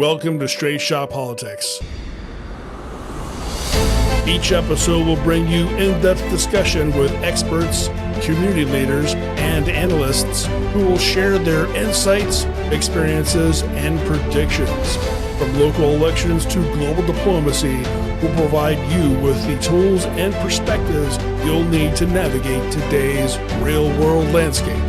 Welcome to Straight Shot Politics. Each episode will bring you in-depth discussion with experts, community leaders, and analysts who will share their insights, experiences, and predictions. From local elections to global diplomacy, we'll provide you with the tools and perspectives you'll need to navigate today's real-world landscape.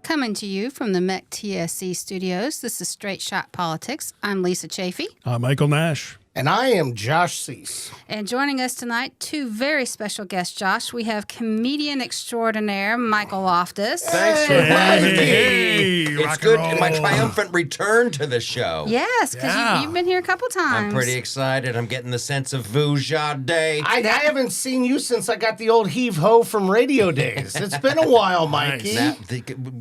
Coming to you from the MEC TSC studios, this is Straight Shot Politics. I'm Lisa Chafee. I'm Michael Nash. And I am Josh Cease. And joining us tonight, two very special guests, Josh. We have comedian extraordinaire Michael Loftus. Thanks for having me. It's good. My triumphant return to the show. Yes, because you've been here a couple times. I'm pretty excited. I'm getting the sense of Vujade. I haven't seen you since I got the old heave-ho from radio days. It's been a while, Mikey.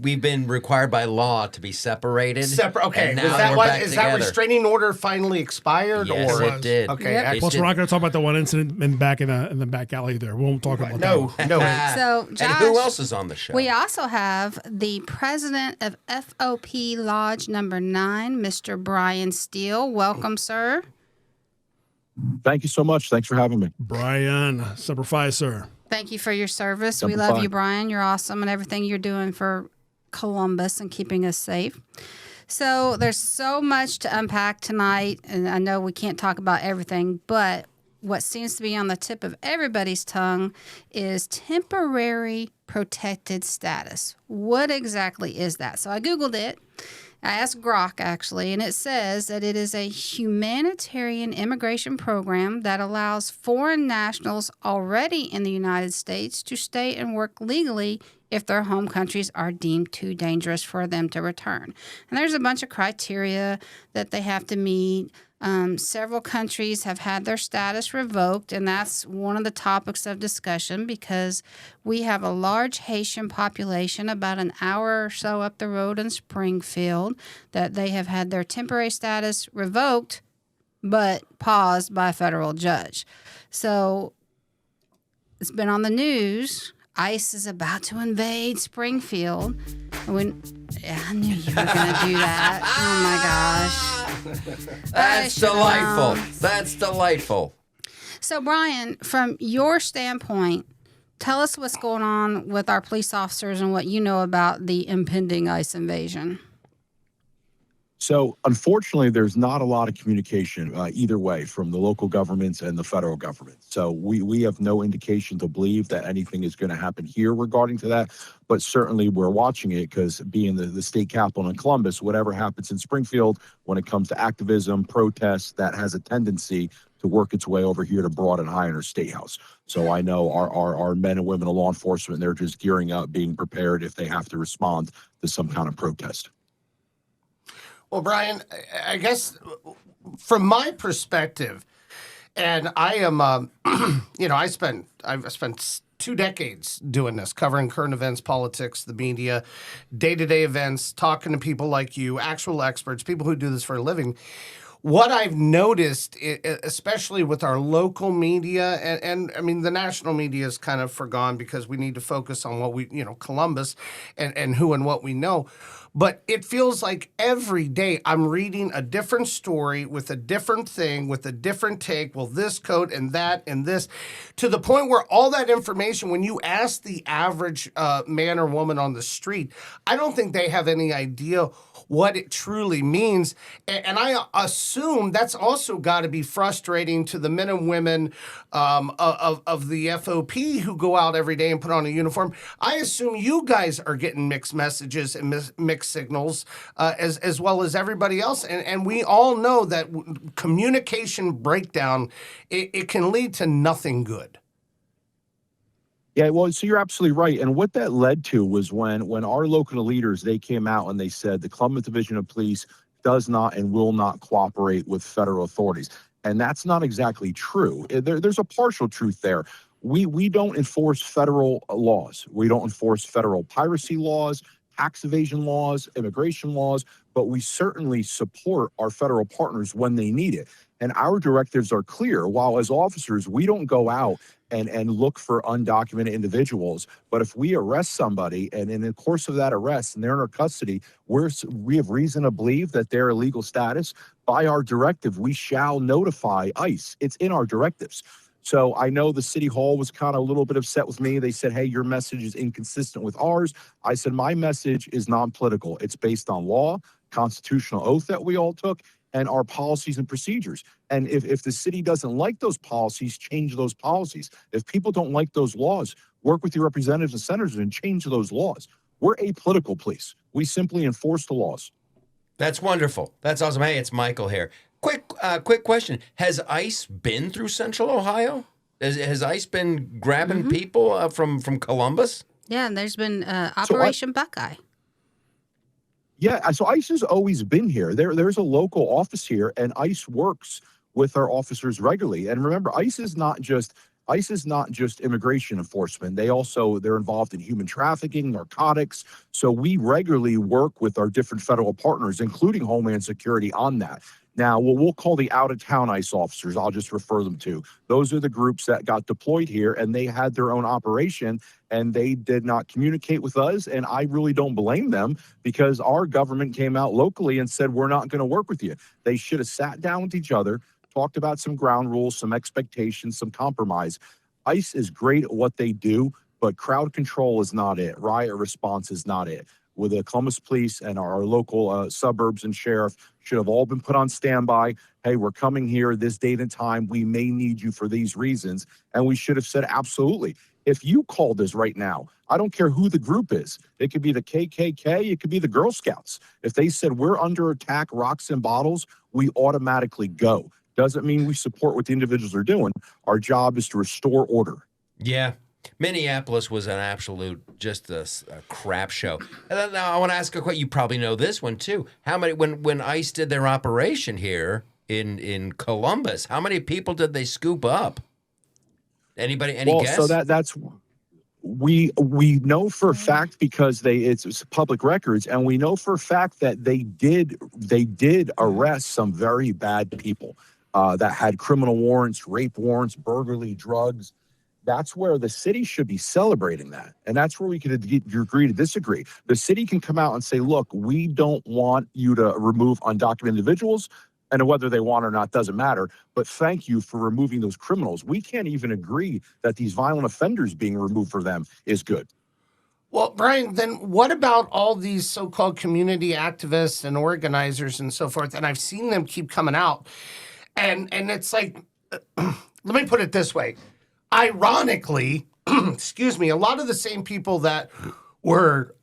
We've been required by law to be separated. Okay. And Is now that we're why? back Is together. that restraining order finally expired? Yes, or it did. Okay. Yep. Plus, we're not going to talk about the one incident in the back alley there. We won't talk about that. No. So, Josh, and who else is on the show? we also have the president of FOP Lodge Number 9, Mr. Brian Steele. Welcome, sir. Thank you so much. Thanks for having me. Brian, Semper Fi, sir. Thank you for your service. We Semper love Fi. you, Brian. You're awesome and everything you're doing for Columbus and keeping us safe. So there's so much to unpack tonight, and I know we can't talk about everything, but what seems to be on the tip of everybody's tongue is temporary protected status. What exactly is that? So I Googled it. I asked Grok, actually, and it says that it is a humanitarian immigration program that allows foreign nationals already in the United States to stay and work legally if their home countries are deemed too dangerous for them to return. And there's a bunch of criteria that they have to meet. Several countries have had their status revoked, and that's one of the topics of discussion because we have a large Haitian population about an hour or so up the road in Springfield that they have had their temporary status revoked but paused by a federal judge. So it's been on the news. ICE is about to invade Springfield. I knew you were going to do that. Oh, my gosh. That's delightful. That's delightful. So, Brian, from your standpoint, tell us what's going on with our police officers and what you know about the impending ICE invasion. So, unfortunately, there's not a lot of communication either way from the local governments and the federal government. So we have no indication to believe that anything is going to happen here regarding to that. But certainly we're watching it because being the state capital in Columbus, whatever happens in Springfield when it comes to activism, protests, that has a tendency to work its way over here to Broad and High in our state house. So I know our men and women of law enforcement, they're just gearing up, being prepared if they have to respond to some kind of protest. Well, Brian, I guess from my perspective, and I am, I've spent 2 decades doing this, covering current events, politics, the media, day-to-day events, talking to people like you, actual experts, people who do this for a living. What I've noticed, especially with our local media, and I mean, the national media is kind of forgone because we need to focus on what Columbus and who and what we know. But it feels like every day I'm reading a different story with a different thing, with a different take. Well, this code and that and this, to the point where all that information, when you ask the average man or woman on the street, I don't think they have any idea what it truly means. And I assume that's also got to be frustrating to the men and women of the FOP who go out every day and put on a uniform. I assume you guys are getting mixed messages and mixed signals as well as everybody else. And we all know that communication breakdown, it can lead to nothing good. Yeah, well, so you're absolutely right. And what that led to was when our local leaders, they came out and they said the Columbus Division of Police does not and will not cooperate with federal authorities. And that's not exactly true. There's a partial truth there. We don't enforce federal laws. We don't enforce federal piracy laws, tax evasion laws, immigration laws, but we certainly support our federal partners when they need it. And our directives are clear. While as officers, we don't go out and look for undocumented individuals, but if we arrest somebody and in the course of that arrest and they're in our custody, we have reason to believe that they're illegal status. By our directive, we shall notify ICE. It's in our directives. So I know the city hall was kind of a little bit upset with me. They said, hey, your message is inconsistent with ours. I said, my message is non-political. It's based on law, constitutional oath that we all took, and our policies and procedures. And if the city doesn't like those policies, change those policies. If people don't like those laws, work with your representatives and senators and change those laws. We're apolitical police. We simply enforce the laws. That's wonderful. That's awesome. Hey, it's Michael here. Quick question. Has ICE been through Central Ohio? Has ICE been grabbing people from Columbus? Yeah, and there's been Operation Buckeye. Yeah, so ICE has always been here. There's a local office here, and ICE works with our officers regularly. And remember, ICE is not just immigration enforcement. They're involved in human trafficking, narcotics. So we regularly work with our different federal partners, including Homeland Security, on that. Now, what we'll call the out-of-town ICE officers, I'll just refer them to. Those are the groups that got deployed here, and they had their own operation, and they did not communicate with us, and I really don't blame them because our government came out locally and said, we're not going to work with you. They should have sat down with each other, talked about some ground rules, some expectations, some compromise. ICE is great at what they do, but crowd control is not it. Riot response is not it. With the Columbus Police and our local suburbs and sheriff should have all been put on standby. Hey, we're coming here this date and time. We may need you for these reasons. And we should have said, absolutely. If you called us right now, I don't care who the group is. It could be the KKK. It could be the Girl Scouts. If they said we're under attack, rocks and bottles, we automatically go. Doesn't mean we support what the individuals are doing. Our job is to restore order. Yeah. Minneapolis was an absolute, just a crap show. And then now I want to ask a question. You probably know this one too. How many, when ICE did their operation here in Columbus, how many people did they scoop up? Anybody? Any guess? So that's we know for a fact because it's public records, and we know for a fact that they did arrest some very bad people that had criminal warrants, rape warrants, burglary, drugs. That's where the city should be celebrating that. And that's where we could agree to disagree. The city can come out and say, look, we don't want you to remove undocumented individuals, and whether they want or not doesn't matter. But thank you for removing those criminals. We can't even agree that these violent offenders being removed for them is good. Well, Brian, then what about all these so-called community activists and organizers and so forth? And I've seen them keep coming out. And it's like, let me put it this way. Ironically, excuse me, a lot of the same people that were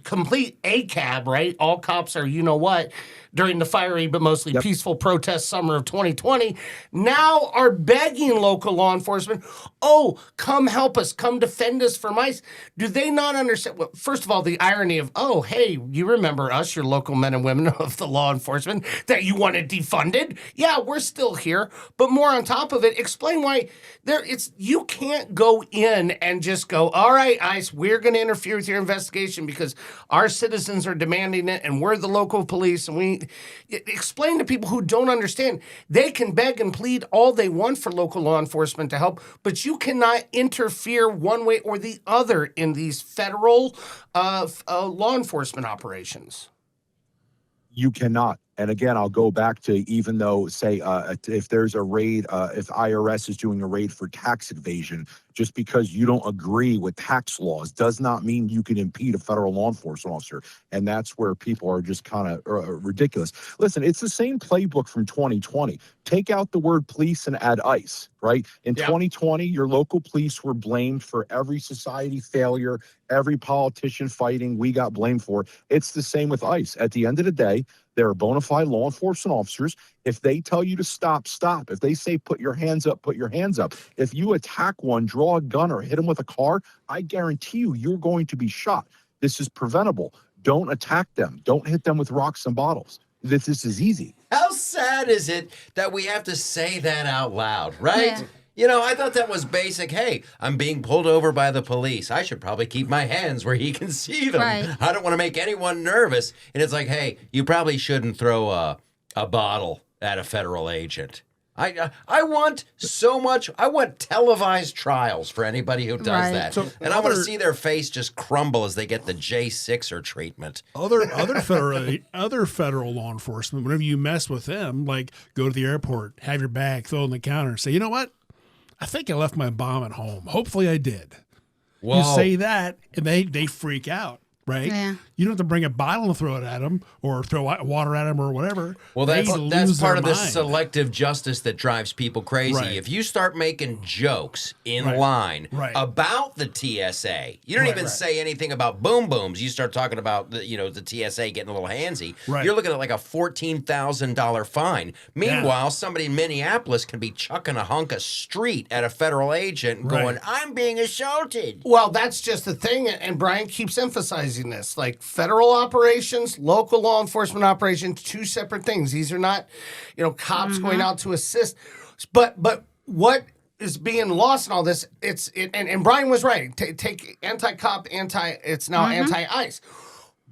complete ACAB, right? All cops are, you know what, during the fiery but mostly peaceful protest summer of 2020, now are begging local law enforcement, oh, come help us, come defend us from ICE. Do they not understand? Well, first of all, the irony of, oh, hey, you remember us, your local men and women of the law enforcement, that you wanted defunded? Yeah, we're still here. But more on top of it, explain why you can't go in and just go, all right, ICE, we're going to interfere with your investigation because our citizens are demanding it and we're the local police. And we explain to people who don't understand, they can beg and plead all they want for local law enforcement to help, but you cannot interfere one way or the other in these federal law enforcement operations. You cannot. And again, I'll go back to, even though, say, if there's a raid, if IRS is doing a raid for tax evasion, just because you don't agree with tax laws does not mean you can impede a federal law enforcement officer. And that's where people are just kind of ridiculous. Listen, it's the same playbook from 2020. Take out the word police and add ICE, right? In 2020, your local police were blamed for every society failure, every politician fighting, we got blamed for. It's the same with ICE. At the end of the day, they're bona fide law enforcement officers. If they tell you to stop, stop. If they say put your hands up, put your hands up. If you attack one, draw a gun, or hit them with a car, I guarantee you, you're going to be shot. This is preventable. Don't attack them. Don't hit them with rocks and bottles. This is easy. How sad is it that we have to say that out loud, right? You know, I thought that was basic. Hey, I'm being pulled over by the police. I should probably keep my hands where he can see them. Right. I don't want to make anyone nervous. And it's like, hey, you probably shouldn't throw a bottle at a federal agent. I want so much. I want televised trials for anybody who does Right. that. So And I want to see their face just crumble as they get the J6er treatment. Other federal law enforcement, whenever you mess with them, like go to the airport, have your bag, throw it on the counter, and say, you know what? I think I left my bomb at home. Hopefully I did. Whoa. You say that, and they freak out, right? Yeah. You don't have to bring a bottle and throw it at them or throw water at them or whatever. Well, They that's lose part their of the mind. selective justice that drives people crazy. Right. If you start making jokes in Right. line Right. about the TSA, you don't Right, even right. say anything about boom booms. You start talking about the TSA getting a little handsy. Right. You're looking at like a $14,000 fine. Meanwhile, somebody in Minneapolis can be chucking a hunk of street at a federal agent and going, Right. "I'm being assaulted." Well, that's just the thing, and Brian keeps emphasizing this. Like federal operations, local law enforcement operations, two separate things. These are not, cops going out to assist. But what is being lost in all this? And Brian was right. Take anti-cop, it's now anti-ICE.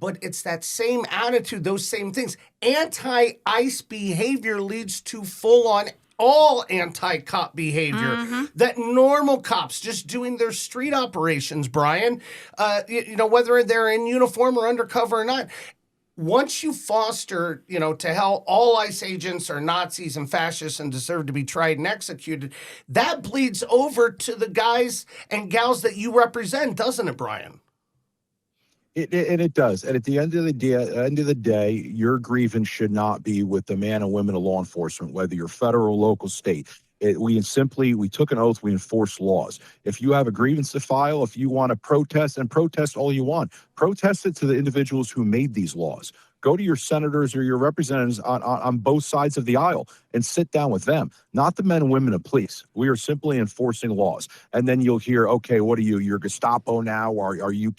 But it's that same attitude, those same things. Anti-ICE behavior leads to full-on all anti-cop behavior that normal cops just doing their street operations, Brian, whether they're in uniform or undercover or not. Once you foster, to hell, all ICE agents are Nazis and fascists and deserve to be tried and executed, that bleeds over to the guys and gals that you represent, doesn't it, Brian? It does. And at the end of the day, your grievance should not be with the men and women of law enforcement, whether you're federal, local, state. We took an oath, we enforce laws. If you have a grievance to file, if you want to protest all you want. Protest it to the individuals who made these laws. Go to your senators or your representatives on both sides of the aisle and sit down with them, not the men and women of police. We are simply enforcing laws. And then you'll hear, okay, what are you? You're Gestapo now? Or are you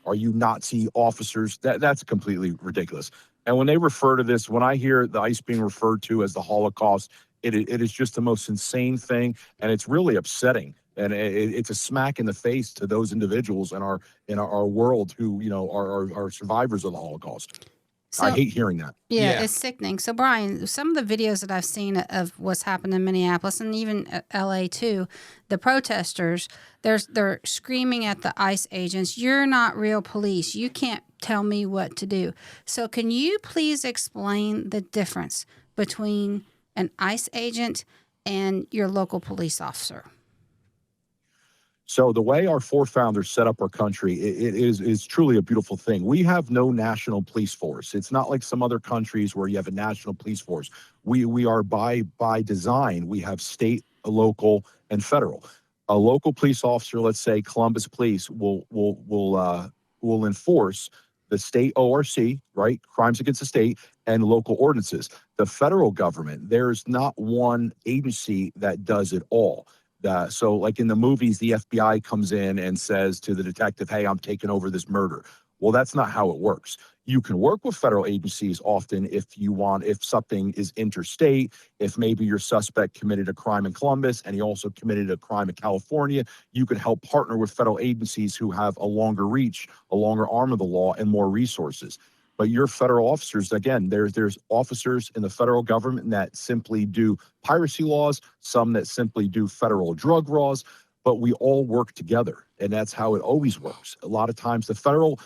are you Nazi officers? That's completely ridiculous. And when they refer to this, when I hear the ICE being referred to as the Holocaust, it is just the most insane thing, and it's really upsetting. And it's a smack in the face to those individuals in our world who are survivors of the Holocaust. So, I hate hearing that. Yeah, it's sickening. So, Brian, some of the videos that I've seen of what's happened in Minneapolis and even LA too, the protesters, they're screaming at the ICE agents, "You're not real police. You can't tell me what to do." So, can you please explain the difference between an ICE agent and your local police officer? So the way our forefathers set up our country, it is truly a beautiful thing. We have no national police force. It's not like some other countries where you have a national police force. We are by design. We have state, local, and federal. A local police officer, let's say Columbus Police, will enforce the state ORC, right? Crimes against the state, and local ordinances. The federal government, there's not one agency that does it all. So like in the movies, the FBI comes in and says to the detective, "Hey, I'm taking over this murder." Well, that's not how it works. You can work with federal agencies often if something is interstate, if maybe your suspect committed a crime in Columbus and he also committed a crime in California, you can help partner with federal agencies who have a longer reach, a longer arm of the law, and more resources. But your federal officers, again, there's officers in the federal government that simply do piracy laws, some that simply do federal drug laws, but we all work together, and that's how it always works. A lot of times the federal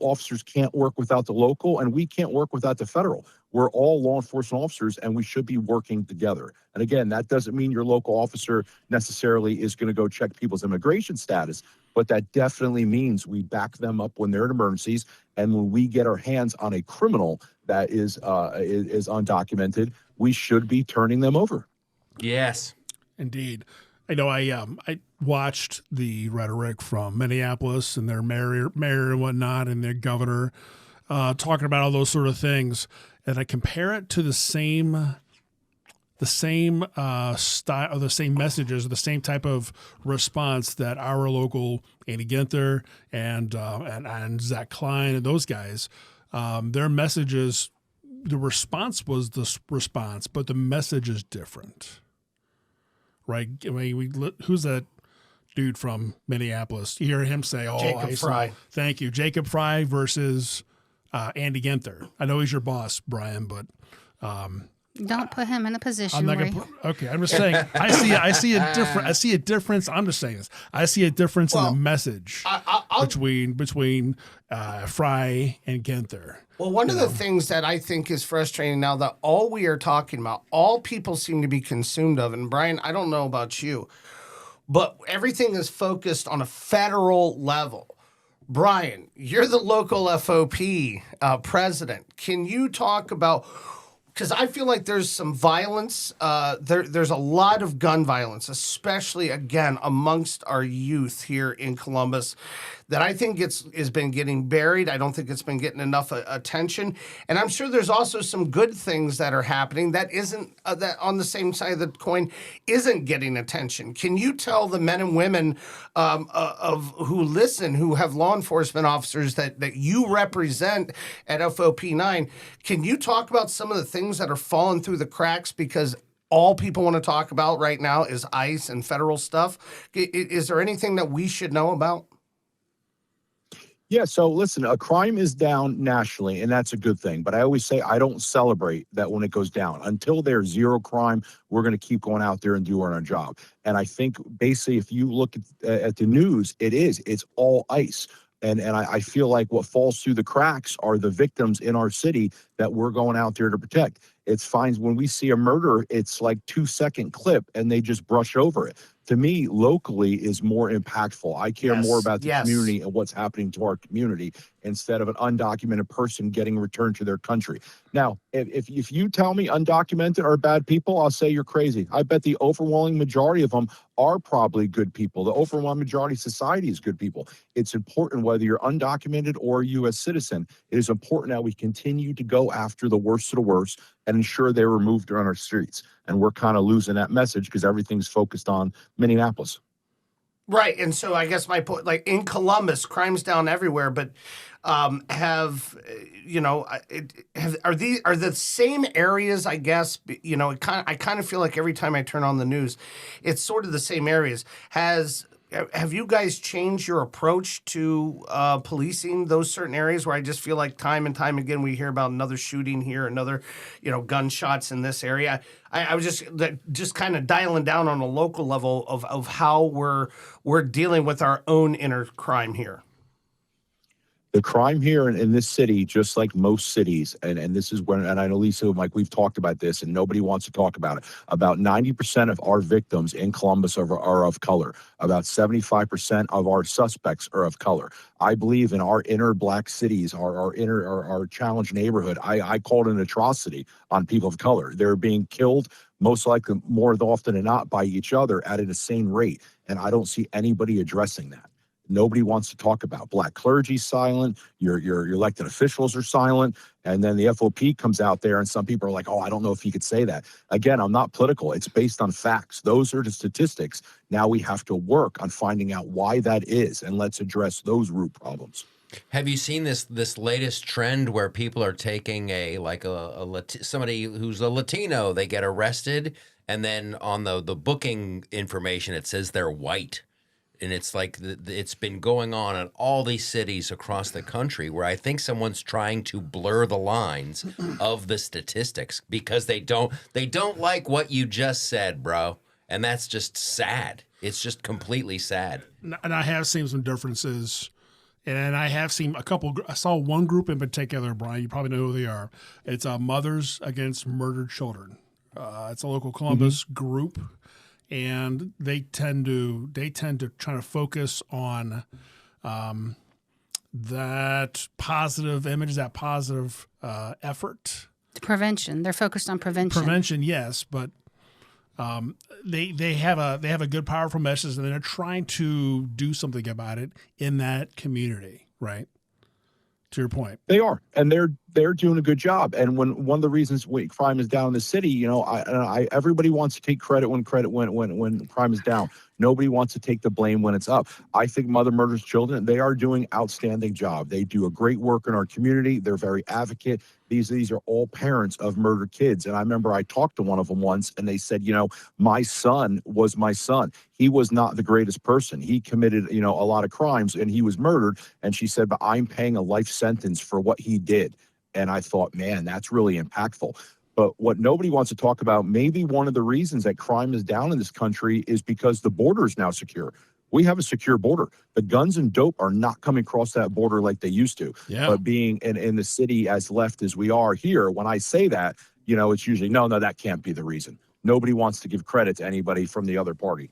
officers can't work without the local, and we can't work without the federal. We're all law enforcement officers, and we should be working together. And again, that doesn't mean your local officer necessarily is going to go check people's immigration status, but that definitely means we back them up when they're in emergencies. And when we get our hands on a criminal that is undocumented, we should be turning them over. Yes. Indeed. I know I watched the rhetoric from Minneapolis and their mayor and whatnot and their governor talking about all those sort of things. And I compare it to the same style, or the same messages, or the same type of response that our local Andy Ginther and Zach Klein and those guys, their messages, the response was the response, but the message is different. right? I mean, who's that dude from Minneapolis? You hear him say, "Oh, Jacob ICE." Fry. Thank you, Jacob Fry versus Andy Ginther. I know he's your boss, Brian, but Don't put him in a position I'm not where gonna. Okay, I'm just saying. I see a difference. I'm just saying this. I see a difference in the message between Fry and Ginther. Well, one of the things that I think is frustrating now that all we are talking about, all people seem to be consumed of, and Brian, I don't know about you, but everything is focused on a federal level. Brian, you're the local FOP president. Can you talk about, because I feel like there's some violence, there's a lot of gun violence, especially, again, amongst our youth here in Columbus, that I think has been getting buried. I don't think it's been getting enough attention. And I'm sure there's also some good things that are happening that isn't, that on the same side of the coin, isn't getting attention. Can you tell the men and women of who listen, who have law enforcement officers that you represent at FOP9, can you talk about some of the things that are falling through the cracks because all people want to talk about right now is ICE and federal stuff? Is there anything that we should know about? Yeah, so listen, crime is down nationally, and that's a good thing. But I always say I don't celebrate that when it goes down. Until there's zero crime, we're going to keep going out there and doing our job. And I think basically, if you look at the news, it's all ICE. And I feel like what falls through the cracks are the victims in our city that we're going out there to protect. It's fine when we see a murder, it's like 2-second clip and they just brush over it. To me, locally is more impactful. I care more about the community and what's happening to our community instead of an undocumented person getting returned to their country. Now, if you tell me undocumented are bad people, I'll say you're crazy. I bet the overwhelming majority of them are probably good people. The overwhelming majority of society is good people. It's important whether you're undocumented or a U.S. citizen. It is important that we continue to go after the worst of the worst and ensure they're removed on our streets. And we're kind of losing that message because everything's focused on Minneapolis. Right. And so I guess my point, like in Columbus, crime's down everywhere, but are the same areas, I guess, I kind of feel like every time I turn on the news, it's sort of the same areas. Have you guys changed your approach to policing those certain areas where I just feel like time and time again we hear about another shooting here, another, gunshots in this area? I was just kind of dialing down on a local level of how we're dealing with our own inner crime here. The crime here in this city, just like most cities, and this is when, and I know Lisa, Mike, we've talked about this, and nobody wants to talk about it. About 90% of our victims in Columbus are of color. About 75% of our suspects are of color. I believe in our inner black cities, our challenged neighborhood. I call it an atrocity on people of color. They're being killed most likely more often than not by each other at an insane rate, and I don't see anybody addressing that. Nobody wants to talk about. Black clergy silent, your elected officials are silent, and then the FOP comes out there and some people are like, oh, I don't know if you could say that. Again, I'm not political. It's based on facts. Those are the statistics. Now we have to work on finding out why that is, and let's address those root problems. Have you seen this latest trend where people are taking somebody who's a Latino, they get arrested, and then on the booking information it says they're white? And it's like it's been going on in all these cities across the country where I think someone's trying to blur the lines of the statistics because they don't like what you just said, bro. And that's just sad. It's just completely sad. And I have seen some differences. And I have seen a couple. I saw one group in particular, Brian. You probably know who they are. It's Mothers Against Murdered Children. It's a local Columbus group. And they tend to try to focus on that positive image, that positive effort. Prevention. They're focused on prevention. Prevention, yes, but they have a good, powerful message, and they're trying to do something about it in that community, right? To your point, they are, and they're doing a good job. And when one of the reasons crime is down in the city, you know, everybody wants to take credit when crime is down. Nobody wants to take the blame when it's up. I think Mother Murders Children, they are doing outstanding job. They do a great work in our community. They're very advocate. These are all parents of murdered kids. And I remember I talked to one of them once, and they said, you know, my son was my son. He was not the greatest person. He committed, you know, a lot of crimes, and he was murdered. And she said, but I'm paying a life sentence for what he did. And I thought, man, that's really impactful. But what nobody wants to talk about, maybe one of the reasons that crime is down in this country is because the border is now secure. We have a secure border. The guns and dope are not coming across that border like they used to. Yeah. But being in the city as left as we are here, when I say that, you know, it's usually, no, that can't be the reason. Nobody wants to give credit to anybody from the other party.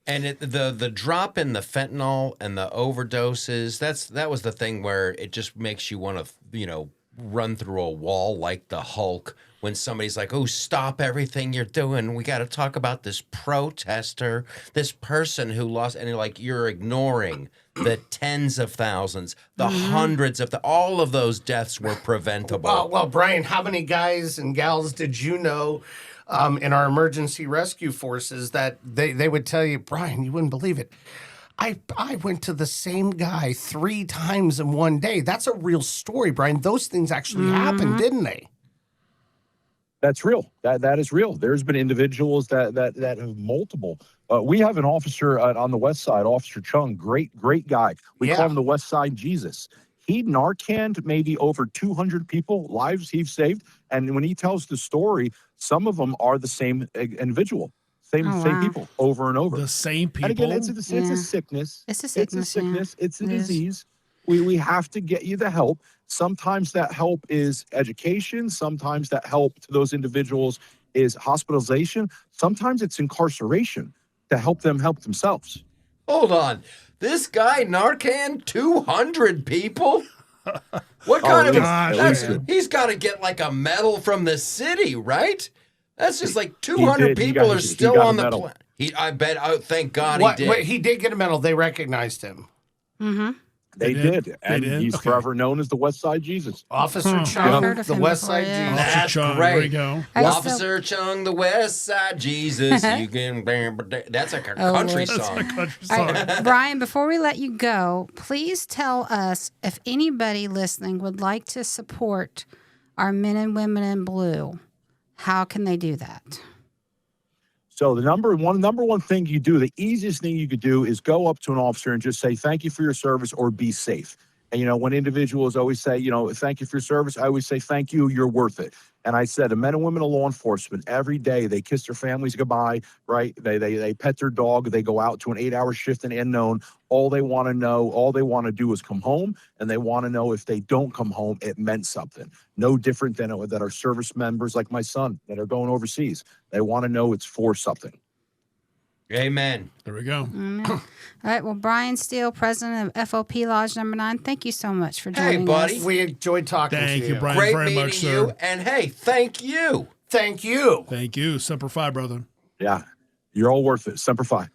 And the drop in the fentanyl and the overdoses, that was the thing where it just makes you want to, you know, run through a wall like the Hulk when somebody's like, oh, stop everything you're doing. We got to talk about this protester, this person who lost. And you're ignoring the tens of thousands, the hundreds of all of those deaths were preventable. Well, Brian, how many guys and gals did you know in our emergency rescue forces that they would tell you, Brian, you wouldn't believe it. I went to the same guy 3 times in one day. That's a real story, Brian. Those things actually happened, didn't they? That's real. That is real. There's been individuals that have multiple. We have an officer on the West Side, Officer Chung, great guy. We call him the West Side Jesus. He Narcaned maybe over 200 people, lives he's saved. And when he tells the story, some of them are the same individual. Same people over and over. The same people. And again, it's a sickness. It's a sickness. It's a disease. We have to get you the help. Sometimes that help is education. Sometimes that help to those individuals is hospitalization. Sometimes it's incarceration to help them help themselves. Hold on. This guy Narcan 200 people? What kind of... He's got to get like a medal from the city, right? That's just like 200 people are still on the planet. I bet. Oh, thank God he did. Wait, he did get a medal. They recognized him. Mm-hmm. They did. And he's forever known as the West Side Jesus. Officer Chung, the West Side Jesus. That's Chung, great. there we go. Officer Chung, the West Side Jesus. You can. That's like a country song. That's a country All song. right, Brian, before we let you go, please tell us if anybody listening would like to support our men and women in blue. How can they do that? So the number one thing you do, the easiest thing you could do is go up to an officer and just say, thank you for your service or be safe. And, you know, when individuals always say, you know, thank you for your service, I always say, thank you, you're worth it. And I said, the men and women of law enforcement, every day they kiss their families goodbye, right? They pet their dog. They go out to an 8-hour shift in the unknown. All they want to do is come home, and they want to know if they don't come home, it meant something. No different than that our service members like my son that are going overseas. They want to know it's for something. Amen. There we go. All right. Well, Brian Steele, president of FOP Lodge Number 9, thank you so much for joining Hey, buddy. us. We enjoyed talking to you. Thank you, Brian, Great very meeting much, you. sir. And hey, thank you. Thank you. Thank you. Semper Fi, brother. Yeah, you're all worth it. Semper Fi.